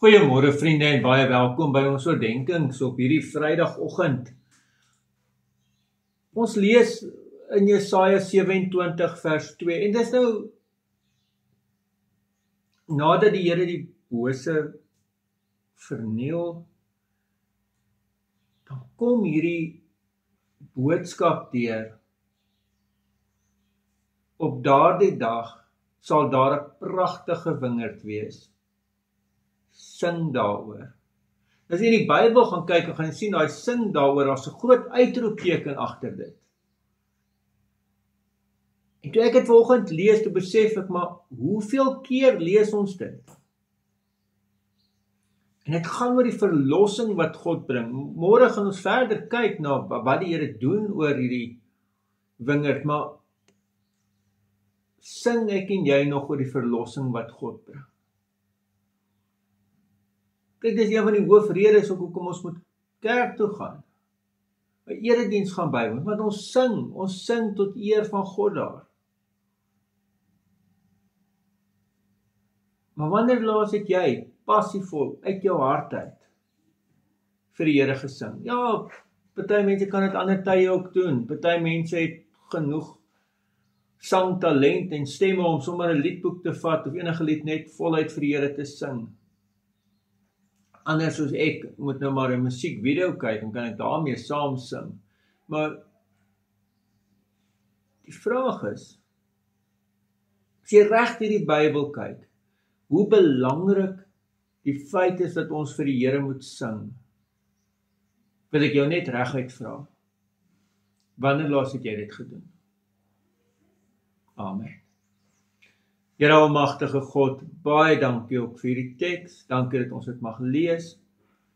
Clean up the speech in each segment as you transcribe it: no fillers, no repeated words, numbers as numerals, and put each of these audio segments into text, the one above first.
Goeiemôre vriende en baie welkom by ons oordenkings op hierdie Vrydagoggend. Ons lees in Jesaja 27 vers 2 en dis nou nadat die Here die bose verniel, dan kom hierdie boodskap deur. Op daardie dag sal daar 'n pragtige wingerd wees. Sing daaroor. As jy in die Bybel gaan kyk, dan gaan jy sien daai sing daaroor, daar's 'n groot uitroepteken agter dit. En toe ek dit vanoggend lees, toe besef ek, maar hoeveel keer lees ons dit? En dit gaan oor die verlossing wat God bring. Môre gaan ons verder kyk na wat die Here doen oor hierdie wingerd, maar sing ek en jy nog oor die verlossing wat God bring? Kyk, dis een van die hoofredes hoekom ons moet kerk toe gaan. 'n Erediens gaan bywoon, want ons sing tot eer van God daar. Maar wanneer laas het jy passievol uit jou hart uit vir die Here gesing? Ja, party mense kan dit ander tye ook doen. Party mense het genoeg sangtalent en stemme om sommer 'n liedboek te vat of enige lied net voluit vir die Here te sing. Anders soos ek moet nou maar 'n musiekvideo kyk en kan ek daarmee saam sing. Maar die vraag is, as jy reg deur die Bybel kyk, hoe belangrik die feit is dat ons vir die Here moet sing, wil ek jou net reguit vra. Wanneer laas het jy dit gedoen? Amen. Here almagtige God, baie dankie ook vir hierdie teks. Dankie dat ons dit mag lees.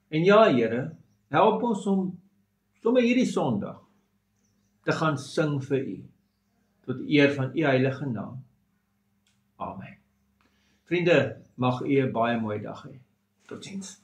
En ja, Here, help ons om sommer hierdie Sondag te gaan sing vir U, tot eer van U heilige naam. Amen. Vriende, mag U 'n baie mooi dag hê. Totsiens.